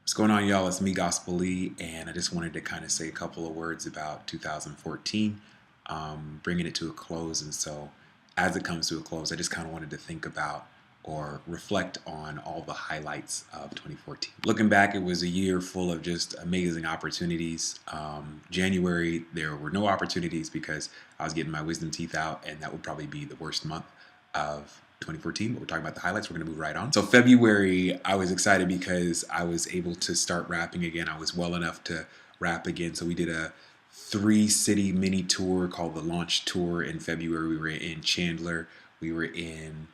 What's going on, y'all? It's me, Gospel Lee, and I just wanted to kind of say a couple of words about 2014, bringing it to a close. And so, as it comes to a close, I just kind of wanted to think about or reflect on all the highlights of 2014. Looking back, it was a year full of just amazing opportunities. January, there were no opportunities because I was getting my wisdom teeth out, and that would probably be the worst month of 2014, but we're talking about the highlights. We're going to move right on. So February, I was excited because I was able to start rapping again. I was well enough to rap again. So we did a 3-city mini tour called the Launch Tour in February. We were in Chandler, we were in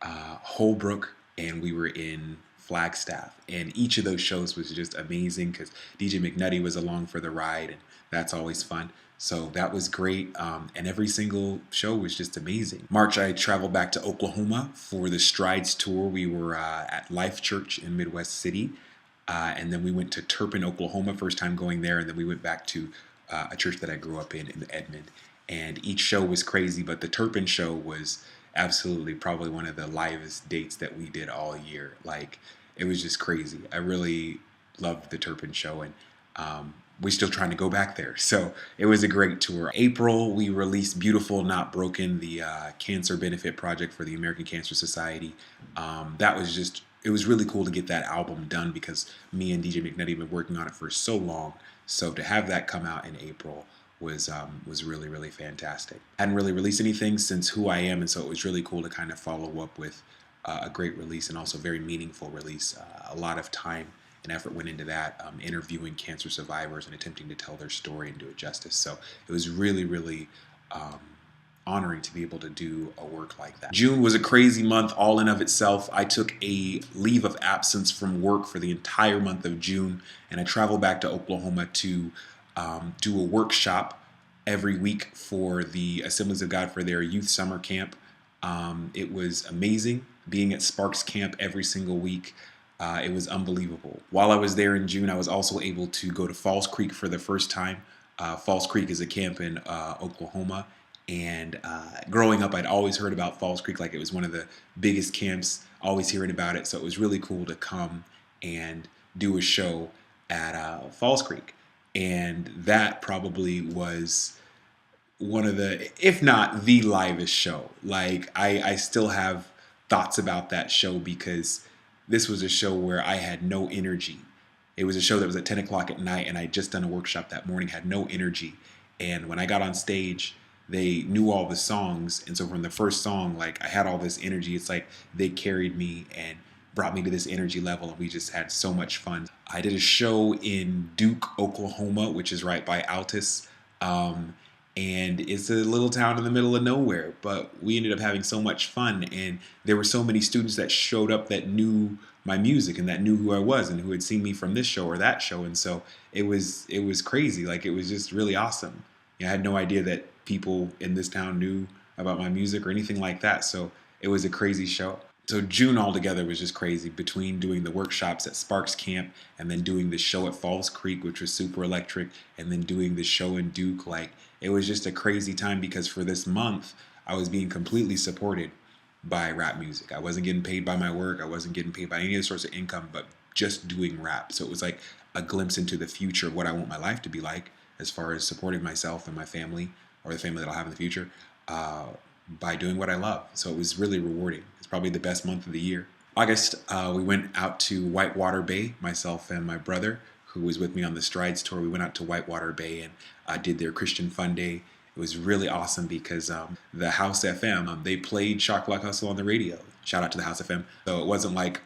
Holbrook, and we were in Flagstaff. And each of those shows was just amazing because DJ McNutty was along for the ride, and that's always fun. So that was great, and every single show was just amazing. March, I traveled back to Oklahoma for the Strides Tour. We were at Life Church in Midwest City, and then we went to Turpin, Oklahoma, first time going there, and then we went back to a church that I grew up in Edmond. And each show was crazy, but the Turpin show was absolutely probably one of the livest dates that we did all year. Like, it was just crazy. I really loved the Turpin show, and we're still trying to go back there. So it was a great tour. April, we released Beautiful Not Broken, the cancer benefit project for the American Cancer Society. That was just, it was really cool to get that album done because me and DJ McNutty have been working on it for so long. So to have that come out in April was really, really fantastic. I hadn't really released anything since Who I Am, and so it was really cool to kind of follow up with a great release and also very meaningful release. A lot of time and effort went into that, interviewing cancer survivors and attempting to tell their story and do it justice. So it was really, really honoring to be able to do a work like that. June was a crazy month all in of itself. I took a leave of absence from work for the entire month of June, and I traveled back to Oklahoma to do a workshop every week for the Assemblies of God for their youth summer camp. It was amazing being at Sparks Camp every single week. It was unbelievable. While I was there in June, I was also able to go to Falls Creek for the first time. Falls Creek is a camp in Oklahoma. And growing up, I'd always heard about Falls Creek, like it was one of the biggest camps, always hearing about it. So it was really cool to come and do a show at Falls Creek. And that probably was one of the, if not the livest show. Like, I still have thoughts about that show because this was a show where I had no energy. It was a show that was at 10 o'clock at night, and I had just done a workshop that morning, had no energy. And when I got on stage, they knew all the songs. And so from the first song, like, I had all this energy. It's like they carried me and brought me to this energy level, and we just had so much fun. I did a show in Duke, Oklahoma, which is right by Altus. And it's a little town in the middle of nowhere, but we ended up having so much fun, and there were so many students that showed up that knew my music and that knew who I was and who had seen me from this show or that show. And so it was crazy. Like, it was just really awesome. I had no idea that people in this town knew about my music or anything like that. So it was a crazy show. So June altogether was just crazy, between doing the workshops at Sparks Camp and then doing the show at Falls Creek, which was super electric, and then doing the show in Duke. Like, it was just a crazy time because for this month, I was being completely supported by rap music. I wasn't getting paid by my work. I wasn't getting paid by any other source of income, but just doing rap. So it was like a glimpse into the future of what I want my life to be like as far as supporting myself and my family, or the family that I'll have in the future, by doing what I love. So it was really rewarding. It's probably the best month of the year. August, we went out to Whitewater Bay, myself and my brother, who was with me on the Strides tour. We went out to Whitewater Bay and did their Christian Fun Day. It was really awesome because the House FM, they played Shock Block Hustle on the radio. Shout out to the House FM. So it wasn't like,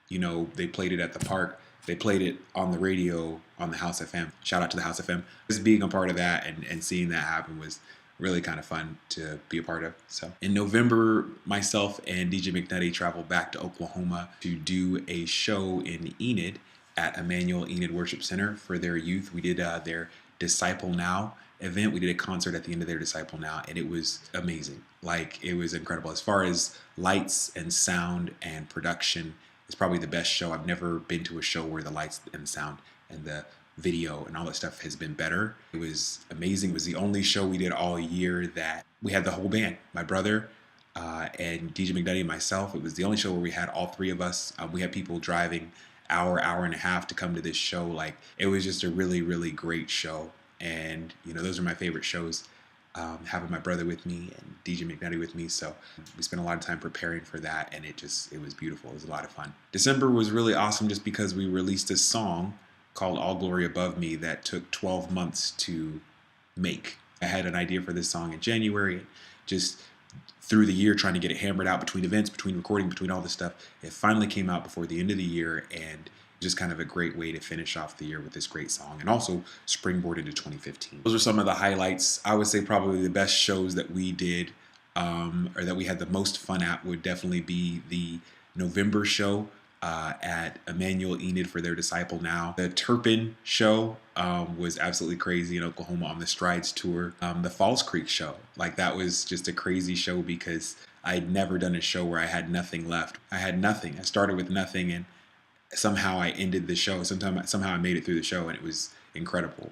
they played it at the park. They played it on the radio on the House FM. Shout out to the House FM. Just being a part of that and seeing that happen was really kind of fun to be a part of. So in November, myself and DJ McNutty traveled back to Oklahoma to do a show in Enid at Emmanuel Enid Worship Center for their youth. We did their Disciple Now event. We did a concert at the end of their Disciple Now, and it was amazing. Like, it was incredible. As far as lights and sound and production, it's probably the best show. I've never been to a show where the lights and sound and the video and all that stuff has been better. It was amazing. It was the only show we did all year that we had the whole band, my brother and DJ McNutty and myself. It was the only show where we had all three of us. We had people driving hour and a half to come to this show. Like, it was just a really, really great show. And, you know, those are my favorite shows. Having my brother with me and DJ McNutty with me. So we spent a lot of time preparing for that, and it was beautiful. It was a lot of fun. December was really awesome just because we released a song called All Glory Above Me that took 12 months to make. I had an idea for this song in January, just through the year trying to get it hammered out between events, between recording, between all this stuff. It finally came out before the end of the year, and just kind of a great way to finish off the year with this great song and also springboard into 2015. Those are some of the highlights. I would say probably the best shows that we did, or that we had the most fun at, would definitely be the November show at Emmanuel Enid for their Disciple Now. The Turpin show was absolutely crazy in Oklahoma on the Strides tour. The Falls Creek show, like, that was just a crazy show because I'd never done a show where I had nothing left. I had nothing. I started with nothing, and somehow I ended the show. Somehow I made it through the show, and it was incredible.